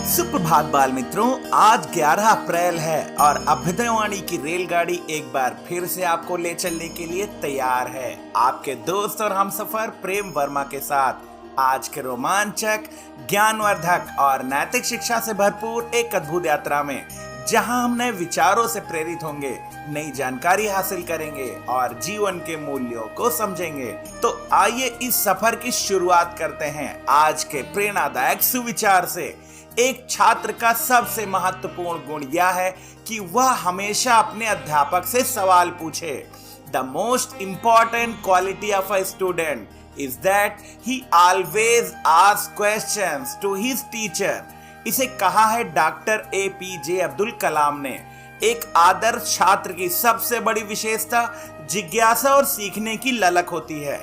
सुप्रभात बाल मित्रों, आज 11 अप्रैल है और अभ्युदयवाणी की रेलगाड़ी एक बार फिर से आपको ले चलने के लिए तैयार है। आपके दोस्त और हमसफर प्रेम वर्मा के साथ आज के रोमांचक, ज्ञानवर्धक और नैतिक शिक्षा से भरपूर एक अद्भुत यात्रा में, जहां हम नए विचारों से प्रेरित होंगे, नई जानकारी हासिल करेंगे और जीवन के मूल्यों को समझेंगे। तो आइए इस सफर की शुरुआत करते हैं आज के प्रेरणादायक सुविचार से। एक छात्र का सबसे महत्वपूर्ण गुण यह है कि वह हमेशा अपने अध्यापक से सवाल पूछे। The most important quality of a student is that he always ask questions to his teacher. इसे कहा है डॉक्टर APJ अब्दुल कलाम ने। एक आदर्श छात्र की सबसे बड़ी विशेषता जिज्ञासा और सीखने की ललक होती है।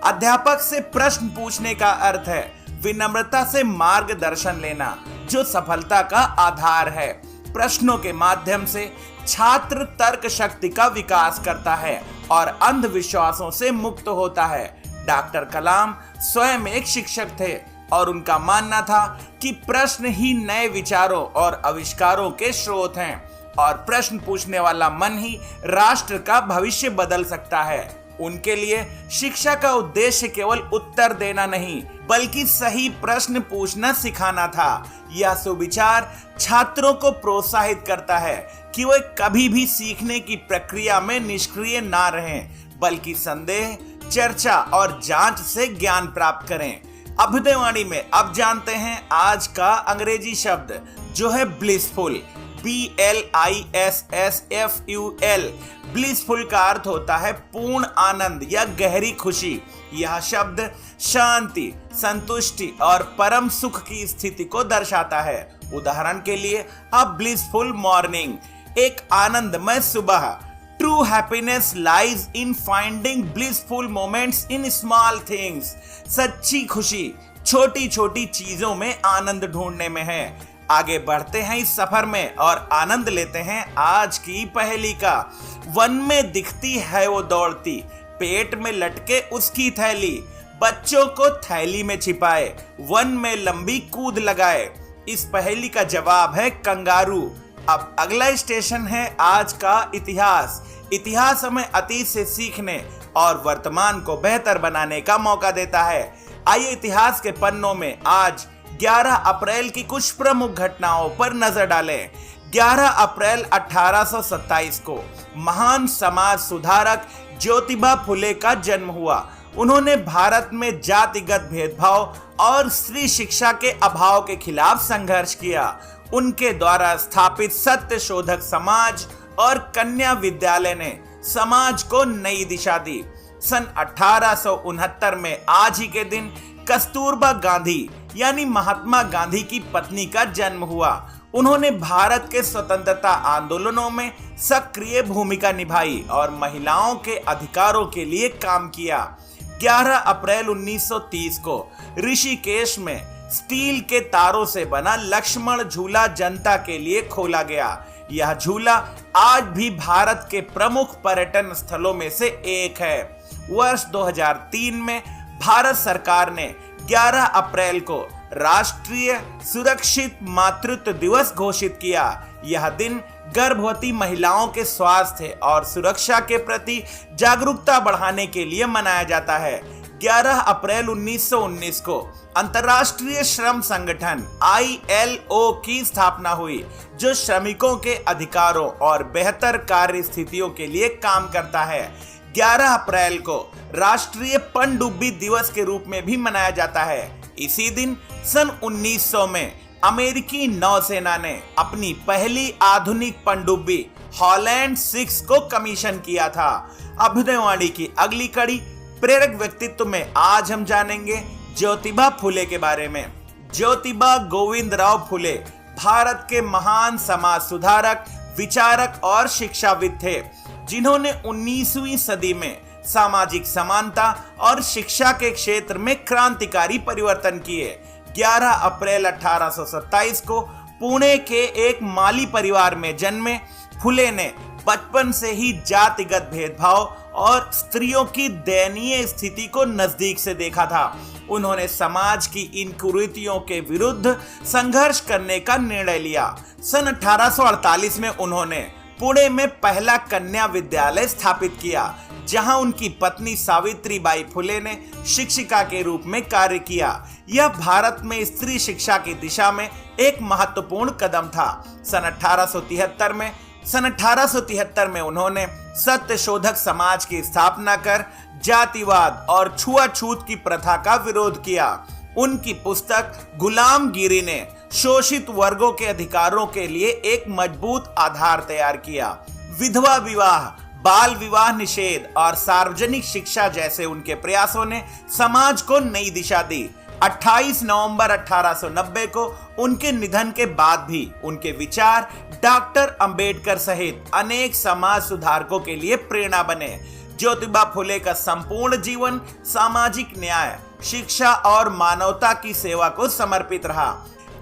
अध्यापक से प्रश्न पूछने का अर्थ है विनम्रता से मार्गदर्शन लेना, जो सफलता का आधार है। प्रश्नों के माध्यम से छात्र तर्क शक्ति का विकास करता है और अंधविश्वासों से मुक्त होता है। डॉक्टर कलाम स्वयं एक शिक्षक थे और उनका मानना था कि प्रश्न ही नए विचारों और आविष्कारों के स्रोत हैं और प्रश्न पूछने वाला मन ही राष्ट्र का भविष्य बदल सकता है। उनके लिए शिक्षा का उद्देश्य केवल उत्तर देना नहीं, बल्कि सही प्रश्न पूछना सिखाना था। यह सुविचार छात्रों को प्रोत्साहित करता है कि वे कभी भी सीखने की प्रक्रिया में निष्क्रिय ना रहें, बल्कि संदेह, चर्चा और जांच से ज्ञान प्राप्त करें। अभ्युदयवाणी में अब जानते हैं आज का अंग्रेजी शब्द, जो है ब्लिसफुल। BLISSFUL। ब्लिसफुल का अर्थ होता है पूर्ण आनंद या गहरी खुशी। यह शब्द शांति, संतुष्टि और परम सुख की स्थिति को दर्शाता है। उदाहरण के लिए, अ ब्लिसफुल मॉर्निंग, एक आनंदमय सुबह। True happiness lies in finding blissful moments in small things. सच्ची खुशी छोटी छोटी चीजों में आनंद ढूंढने में है। आगे बढ़ते हैं इस सफर में और आनंद लेते हैं आज की पहेली का। वन में दिखती है वो दौड़ती, पेट में लटके उसकी थैली। बच्चों को थैली में छिपाए, वन में लंबी कूद लगाए। इस पहेली का जवाब है कंगारू। अब अगला स्टेशन है आज का इतिहास। इतिहास हमें अतीत से सीखने और वर्तमान को बेहतर बनाने का मौका देता है। आइए इतिहास के पन्नों में आज 11 अप्रैल की कुछ प्रमुख घटनाओं पर नजर डालें। 11 अप्रैल 1827 को महान समाज सुधारक ज्योतिबा फुले का जन्म हुआ। उन्होंने भारत में जातिगत भेदभाव और स्त्री शिक्षा के अभाव के खिलाफ संघर्ष किया। उनके द्वारा स्थापित सत्य शोधक समाज और कन्या विद्यालय ने समाज को नई दिशा दी। सन 1869 में आज ही के दिन कस्तूरबा गांधी यानी महात्मा गांधी की पत्नी का जन्म हुआ। उन्होंने भारत के स्वतंत्रता आंदोलनों में सक्रिय भूमिका निभाई और महिलाओं के अधिकारों के लिए काम किया। 11 अप्रैल 1930 को ऋषिकेश में स्टील के तारों से बना लक्ष्मण झूला जनता के लिए खोला गया। यह झूला आज भी भारत के प्रमुख पर्यटन स्थलों में से एक है। वर्ष 2003 में भारत सरकार ने 11 अप्रैल को राष्ट्रीय सुरक्षित मातृत्व दिवस घोषित किया। यह दिन गर्भवती महिलाओं के स्वास्थ्य और सुरक्षा के प्रति जागरूकता बढ़ाने के लिए मनाया जाता है। 11 अप्रैल 1919 को अंतर्राष्ट्रीय श्रम संगठन ILO की स्थापना हुई, जो श्रमिकों के अधिकारों और बेहतर कार्य स्थितियों के लिए काम करता है। 11 अप्रैल को राष्ट्रीय पनडुब्बी दिवस के रूप में भी मनाया जाता है। इसी दिन सन 1900 में अमेरिकी नौसेना ने अपनी पहली आधुनिक पनडुब्बी हॉलैंड 6 को कमीशन किया था। अभ्युदयवाणी की अगली कड़ी प्रेरक व्यक्तित्व में आज हम जानेंगे ज्योतिबा फुले के बारे में। ज्योतिबा गोविंदराव फुले भारत के महान समाज सुधारक, विचारक और शिक्षाविद थे, जिन्होंने 19वीं सदी में सामाजिक समानता और शिक्षा के क्षेत्र में क्रांतिकारी परिवर्तन किए। 11 अप्रैल 1827 को पुणे के एक माली परिवार में जन्मे फुले ने बचपन से ही जातिगत भेदभाव और स्त्रियों की दयनीय स्थिति को नजदीक से देखा था। उन्होंने समाज की इन कुरीतियों के विरुद्ध संघर्ष करने का निर्णय लिया। सन 1848 में उन्होंने पुणे में पहला कन्या विद्यालय स्थापित किया, जहां उनकी पत्नी सावित्रीबाई फुले ने शिक्षिका के रूप में कार्य किया। यह भारत में स्त्री शिक्षा की दिशा में एक महत्वपूर्ण कदम था। सन 1873 में उन्होंने सत्यशोधक समाज की स्थापना कर जातिवाद और छुआछूत की प्रथा का विरोध किया। उनकी पुस्तक गुलामगिरी ने शोषित वर्गों के अधिकारों के लिए एक मजबूत आधार तैयार किया। विधवा विवाह, बाल विवाह निषेध और सार्वजनिक शिक्षा जैसे उनके प्रयासों ने समाज को नई दिशा दी। 28 नवंबर 1890 को उनके निधन के बाद भी उनके विचार डॉक्टर अंबेडकर सहित अनेक समाज सुधारकों के लिए प्रेरणा बने। ज्योतिबा फुले का संपूर्ण जीवन सामाजिक न्याय, शिक्षा और मानवता की सेवा को समर्पित रहा।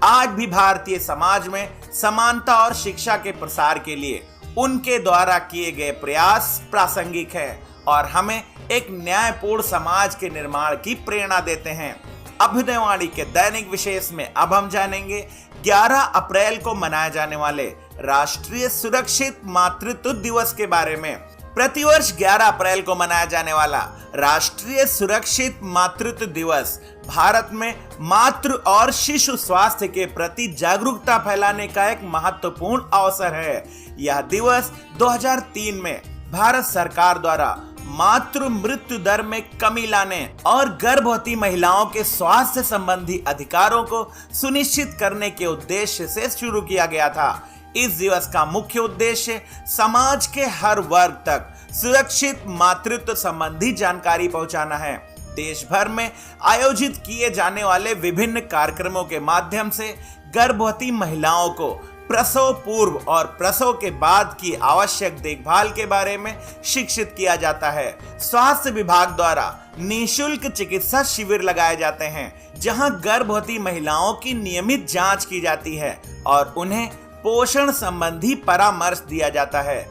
आज भी भारतीय समाज में समानता और शिक्षा के प्रसार के लिए उनके द्वारा किए गए प्रयास प्रासंगिक है और हमें एक न्यायपूर्ण समाज के निर्माण की प्रेरणा देते हैं। अभ्युदयवाणी के दैनिक विशेष में अब हम जानेंगे 11 अप्रैल को मनाए जाने वाले राष्ट्रीय सुरक्षित मातृत्व दिवस के बारे में। प्रतिवर्ष 11 अप्रैल को मनाया जाने वाला राष्ट्रीय सुरक्षित मातृत्व दिवस भारत में मातृ और शिशु स्वास्थ्य के प्रति जागरूकता फैलाने का एक महत्वपूर्ण अवसर है। यह दिवस 2003 में भारत सरकार द्वारा मातृ मृत्यु दर में कमी लाने और गर्भवती महिलाओं के स्वास्थ्य संबंधी अधिकारों को सुनिश्चित करने के उद्देश्य से शुरू किया गया था। इस दिवस का मुख्य उद्देश्य समाज के हर वर्ग तक सुरक्षित मातृत्व संबंधी जानकारी पहुंचाना है। देश भर में आयोजित किए जाने वाले विभिन्न कार्यक्रमों के माध्यम से गर्भवती महिलाओं को प्रसव पूर्व और प्रसव के बाद की आवश्यक देखभाल के बारे में शिक्षित किया जाता है। स्वास्थ्य विभाग द्वारा निःशुल्क चिकित्सा शिविर लगाए जाते हैं, जहां गर्भवती महिलाओं की नियमित जांच की जाती है और उन्हें पोषण संबंधी परामर्श दिया जाता है।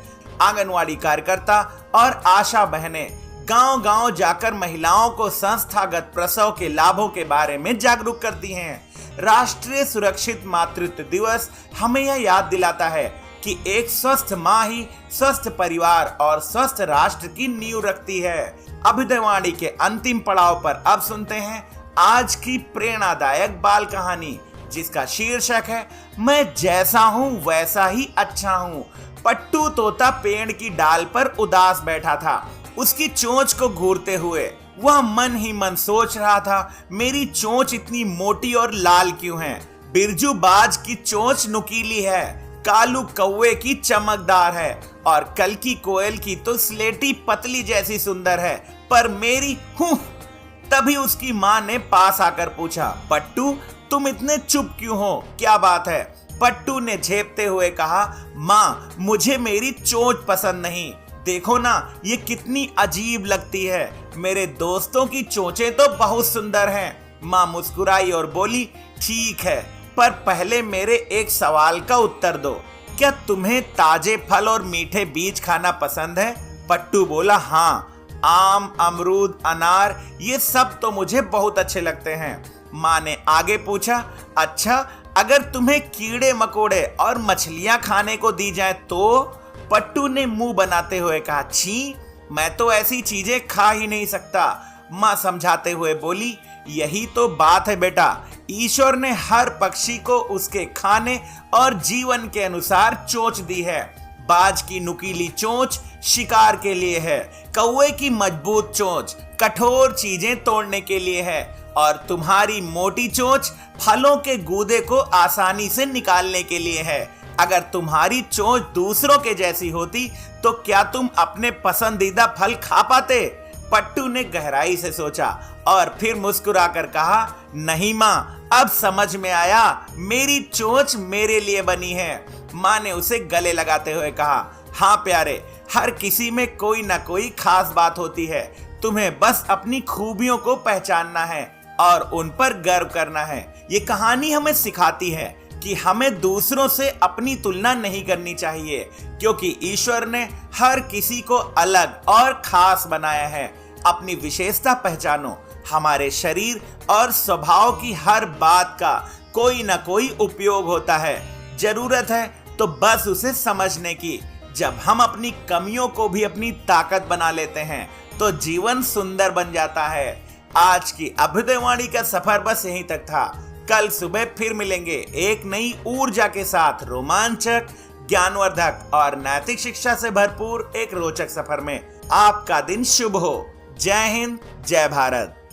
आंगनवाड़ी कार्यकर्ता और आशा बहनें गांव-गांव जाकर महिलाओं को संस्थागत प्रसव के लाभों के बारे में जागरूक करती हैं। राष्ट्रीय सुरक्षित मातृत्व दिवस हमें यह याद दिलाता है कि एक स्वस्थ माँ ही स्वस्थ परिवार और स्वस्थ राष्ट्र की नींव रखती है। अभ्युदयवाणी के अंतिम पड़ाव पर अब सुनते हैं आज की प्रेरणादायक बाल कहानी, जिसका शीर्षक है मैं जैसा हूँ वैसा ही अच्छा हूँ। पट्टू तोता पेड़ की डाल पर उदास बैठा था। उसकी चोंच को घूरते हुए वह मन ही मन सोच रहा था, मेरी चोंच इतनी मोटी और लाल क्यों है? बिरजू बाज की चोंच नुकीली है, कालू कौवे की चमकदार है और कल्की कोयल की तो स्लेटी पतली जैसी सुंदर है, पर मेरी हूँ। तभी उसकी माँ ने पास आकर पूछा, पट्टू तुम इतने चुप क्यों हो, क्या बात है? पट्टू ने झेपते हुए कहा, माँ मुझे मेरी चोंच पसंद नहीं, देखो ना ये कितनी अजीब लगती है। मेरे दोस्तों की चोंचें तो बहुत सुंदर हैं। माँ मुस्कुराई और बोली, ठीक है, पर पहले मेरे एक सवाल का उत्तर दो, क्या तुम्हें ताजे फल और मीठे बीज खाना पसंद है? पट्टू बोला, हाँ, आम, अमरूद, अनार ये सब तो मुझे बहुत अच्छे लगते हैं। माँ ने आगे पूछा, अच्छा अगर तुम्हें कीड़े मकोड़े और मछलियां खाने को दी जाए तो? पट्टू ने मुंह बनाते हुए कहा, छी, मैं तो ऐसी चीजें खा ही नहीं सकता। माँ समझाते हुए बोली, यही तो बात है बेटा, ईश्वर ने हर पक्षी को उसके खाने और जीवन के अनुसार चोंच दी है। बाज की नुकीली चोंच शिकार के लिए है, कौवे की मजबूत चोंच कठोर चीजें तोड़ने के लिए है और तुम्हारी मोटी चोंच फलों के गूदे को आसानी से निकालने के लिए है। अगर तुम्हारी चोंच दूसरों के जैसी होती तो क्या तुम अपने पसंदीदा फल खा पाते? पट्टू ने गहराई से सोचा और फिर मुस्कुराकर कहा, नहीं माँ, अब समझ में आया, मेरी चोंच मेरे लिए बनी है। माँ ने उसे गले लगाते हुए कहा, हाँ प्यारे, हर किसी में कोई ना कोई खास बात होती है, तुम्हें बस अपनी खूबियों को पहचानना है और उन पर गर्व करना है। ये कहानी हमें सिखाती है कि हमें दूसरों से अपनी तुलना नहीं करनी चाहिए, क्योंकि ईश्वर ने हर किसी को अलग और खास बनाया है। अपनी विशेषता पहचानो। हमारे शरीर और स्वभाव की हर बात का कोई ना कोई उपयोग होता है। जरूरत है तो बस उसे समझने की। जब हम अपनी कमियों को भी अपनी ताकत बना लेते हैं तो जीवन सुंदर बन जाता है। आज की अभ्युदय वाणी का सफर बस यहीं तक था। कल सुबह फिर मिलेंगे एक नई ऊर्जा के साथ, रोमांचक, ज्ञानवर्धक और नैतिक शिक्षा से भरपूर एक रोचक सफर में। आपका दिन शुभ हो। जय हिंद, जय भारत।